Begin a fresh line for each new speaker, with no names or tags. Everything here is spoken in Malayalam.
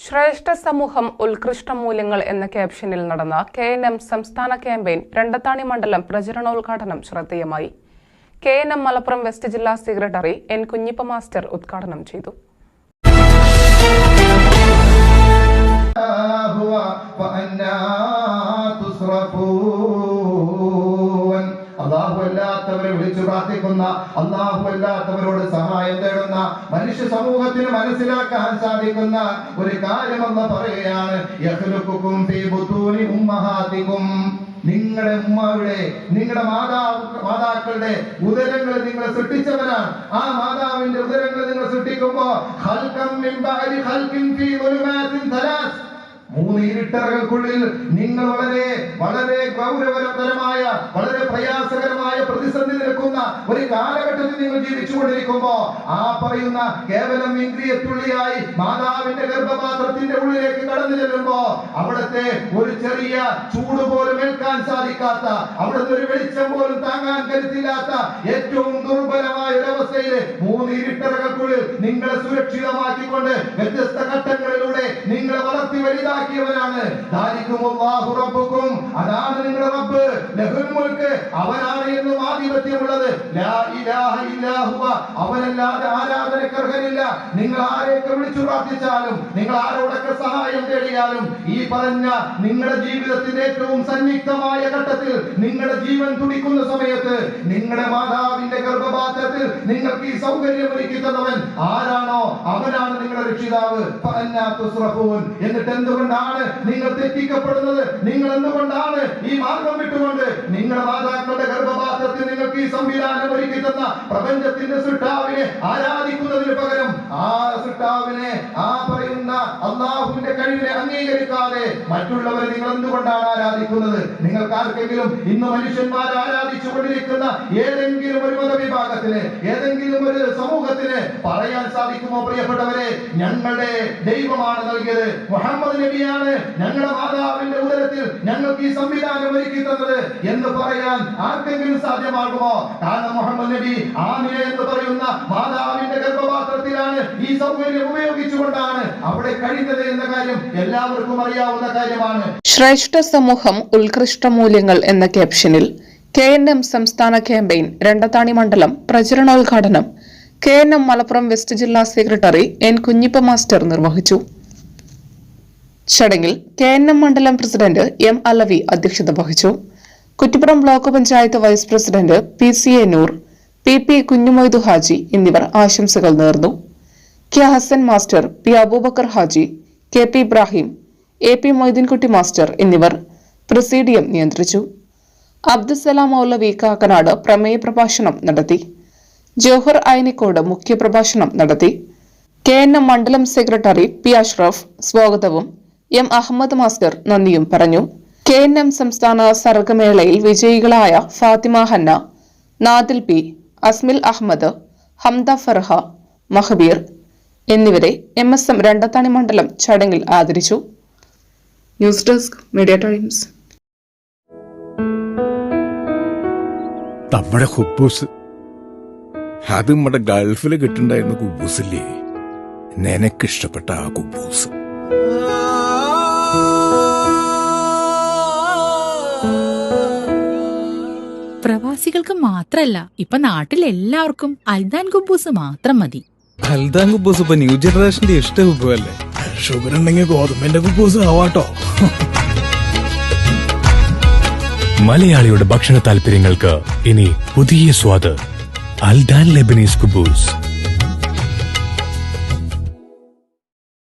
ശ്രേഷ്ഠ സമൂഹം ഉത്കൃഷ്ട മൂല്യങ്ങൾ എന്ന ക്യാപ്ഷനിൽ നടന്ന KNM സംസ്ഥാന ക്യാമ്പയിൻ രണ്ടത്താണി മണ്ഡലം പ്രചരണോദ്ഘാടനം ശ്രദ്ധേയമായി. KNM മലപ്പുറം വെസ്റ്റ് ജില്ലാ സെക്രട്ടറി N. കുഞ്ഞിപ്പ മാസ്റ്റർ ഉദ്ഘാടനം ചെയ്തു.
അല്ലാത്തവരെ വിളിച്ചു പ്രാർത്ഥിക്കുന്ന, അല്ലാത്തവരോട് സഹായം തേടുന്ന, മനുഷ്യ സമൂഹത്തിന് മനസ്സിലാക്കാൻ സാധിക്കുന്ന ഒരു കാര്യമെന്ന് പറയുകയാണ്. നിങ്ങളുടെ ഉമ്മയുടെ, നിങ്ങളുടെ മാതാക്കളുടെ ഉദരങ്ങൾ നിങ്ങൾ സൃഷ്ടിച്ചവനാണ്. ആ മാതാവിന്റെ ഉദരങ്ങൾ നിങ്ങൾ സൃഷ്ടിക്കുമ്പോ മൂന്ന് ഇരുട്ടറകൾക്കുള്ളിൽ നിങ്ങൾ വളരെ ഗൗരവതരമായ, വളരെ പ്രയാസകരമായ പ്രതിസന്ധി നിൽക്കുന്ന ഒരു കാലഘട്ടത്തിൽ നിങ്ങൾ ജീവിച്ചുകൊണ്ടിരിക്കുമ്പോ ആ പറയുന്ന കേവലം ഇന്ദ്രിയത്തുള്ളിയായി മാതാവിന്റെ ഗർഭപാത്രത്തിന്റെ ഉള്ളിലേക്ക് കടന്നു ചെല്ലുമ്പോ അവിടുത്തെ ഒരു ചെറിയ ചൂട് പോലും ഏൽക്കാൻ സാധിക്കാത്ത, അവിടുത്തെ ഒരു വെളിച്ചം പോലും താങ്ങാൻ കരുത്തില്ലാത്ത ഏറ്റവും ദുർബലമായ ഒരവസ്ഥയിൽ മൂന്ന് ഇരുട്ടറകൾക്കുള്ളിൽ നിങ്ങളെ സുരക്ഷിതമാക്കിക്കൊണ്ട് വ്യത്യസ്ത ഘട്ടങ്ങളിലൂടെ നിങ്ങളെ വളർത്തി വലുതാക്കി ാണ്. അതാണ് നിങ്ങളുടെ റബ്ബ്. ലഹുൽ മുൽക്ക്, അവനാണ് എന്നും ആധിപത്യമുള്ളത്. അവനല്ലാതെ ആരാധനക്കർഹനില്ല. നിങ്ങൾ ആരെയൊക്കെ വിളിച്ചു പ്രാർത്ഥിച്ചാലും, നിങ്ങൾ ആരോടൊക്കെ സഹായം തേടിയാലും, ഈ പറഞ്ഞ നിങ്ങളുടെ ജീവിതത്തിന്റെ ഏറ്റവും സന്നിഗ്ധമായ ഘട്ടത്തിൽ നിങ്ങളുടെ ജീവൻ തുടിക്കുന്ന സമയത്ത് നിങ്ങളുടെ മാതാവിന്റെ ഗർഭപാത്രത്തിൽ നിങ്ങൾക്ക് ഈ സൗകര്യം ഒരുക്കി തന്നവൻ ആരാണോ അവനാണ് നിങ്ങളുടെ രക്ഷിതാവ്. എന്നിട്ട് എന്തുകൊണ്ടാണ് നിങ്ങൾ തെറ്റിക്കപ്പെടുന്നത്? നിങ്ങൾ എന്തുകൊണ്ടാണ് ഈ മാർഗം വിട്ടുകൊണ്ട് നിങ്ങളുടെ മാതാക്കളുടെ ഗർഭപാത്രത്തിൽ നിങ്ങൾക്ക് ഈ സംവിധാനം ഒരുക്കി തന്ന പ്രപഞ്ചത്തിന്റെ സൃഷ്ടാവിനെ ആരാധിക്കുന്നതിന് പകരം ആ സൃഷ്ടാവിനെ, ആ പറയുന്ന അല്ലാഹുവിന്റെ കഴിവിനെ അംഗീകരിക്കാതെ മറ്റുള്ളവരെ നിങ്ങൾ എന്തുകൊണ്ടാണ് ആരാധിക്കുന്നത്? നിങ്ങൾക്ക് ആർക്കെങ്കിലും ഇന്ന് മനുഷ്യന്മാർ ആരാധിച്ചു കൊണ്ടിരിക്കുന്ന ഏതെങ്കിലും ഒരു മതവിഭാഗത്തിന്, ഏതെങ്കിലും ഒരു സമൂഹത്തിന് പറയാൻ സാധിക്കുമോ? പ്രിയപ്പെട്ടവരെ, ഞങ്ങളുടെ ദൈവമാണ് നൽകിയത്, മുഹമ്മദ് നബിയാണ് ഞങ്ങളുടെ മാതാവിന്റെ ഉദരത്തിൽ ഞങ്ങൾക്ക് ഈ സംവിധാനം ഒരുക്കി തന്നത് എന്ന് പറയാൻ ആർക്കെങ്കിലും സാധ്യമാകുമോ? കാരണം മുഹമ്മദ് നബി ആമിന എന്ന് പറയുന്ന മാതാവിന്റെ ഗർഭപാത്രത്തിലാണ് ഈ സൗകര്യം ഉപയോഗിച്ചുകൊണ്ടാണ് അവിടെ കഴിഞ്ഞത് എന്ന കാര്യം എല്ലാവർക്കും അറിയാവുന്ന കാര്യമാണ്.
ശ്രേഷ്ഠ സമൂഹം ഉത്കൃഷ്ട മൂല്യങ്ങൾ എന്ന ക്യാപ്ഷനിൽ KNM സംസ്ഥാന ക്യാമ്പയിൻ രണ്ടത്താണി മണ്ഡലം പ്രചരണോദ്ഘാടനം KNM മലപ്പുറം വെസ്റ്റ് ജില്ലാ സെക്രട്ടറി N. കുഞ്ഞിപ്പ മാസ്റ്റർ നിർവഹിച്ചു. ചടങ്ങിൽ KNM മണ്ഡലം പ്രസിഡന്റ് M. അലവി അധ്യക്ഷത വഹിച്ചു. Kuttippuram block panchayat vice president PCA Noor, PP Kunhumoidu Haji എന്നിവർ ആശംസകൾ നേർന്നു. K. Hasan master, P. Abubakar Haji, KP Ibrahim, AP Moideenkutty master എന്നിവർ പ്രസീഡിയം നിയന്ത്രിച്ചു. അബ്ദുസലാം മൗലവി കാക്കനാട് പ്രമേയ പ്രഭാഷണം നടത്തി. ജോഹർ ഐനിക്കോട് മുഖ്യപ്രഭാഷണം നടത്തി. KNM മണ്ഡലം സെക്രട്ടറി P. അഷ്റഫ് സ്വാഗതവും M. അഹമ്മദ് മാസ്റ്റർ നന്ദിയും പറഞ്ഞു. KNM സംസ്ഥാന സർഗമേളയിൽ വിജയികളായ ഫാത്തിമ ഹന്ന, നാദിൽ P, അസ്മിൽ അഹമ്മദ്, ഹംദ ഫർഹ, മഹബീർ എന്നിവരെ MSM രണ്ടത്താണി മണ്ഡലം ചടങ്ങിൽ ആദരിച്ചു. News desk media times.
നമ്മുടെ കുബൂസ്, അത് നമ്മുടെ ഗൾഫിൽ കിട്ടുണ്ടായിരുന്ന കുബൂസില്ലേ, നിനക്കിഷ്ടപ്പെട്ട ആ കുബൂസ്.
പ്രവാസികൾക്ക് മാത്രല്ല, ഇപ്പൊ നാട്ടിലെല്ലാവർക്കും അൽദാൻ കുബൂസ് മാത്രം മതി.
അൽദാൻ കുബൂസ് ഇപ്പൊ ന്യൂ ജനറേഷന്റെ ഇഷ്ട കുബുവല്ലേ.
ഷുഗർ ഉണ്ടെങ്കിൽ ഗോതമ്പിന്റെ കുബൂസ് ആവാട്ടോ.
മലയാളിയുടെ ഭക്ഷണ താല്പര്യങ്ങൾക്ക് ഇനി പുതിയ സ്വാദ്. അൽദാൻ ലെബനീസ് കുബൂസ്.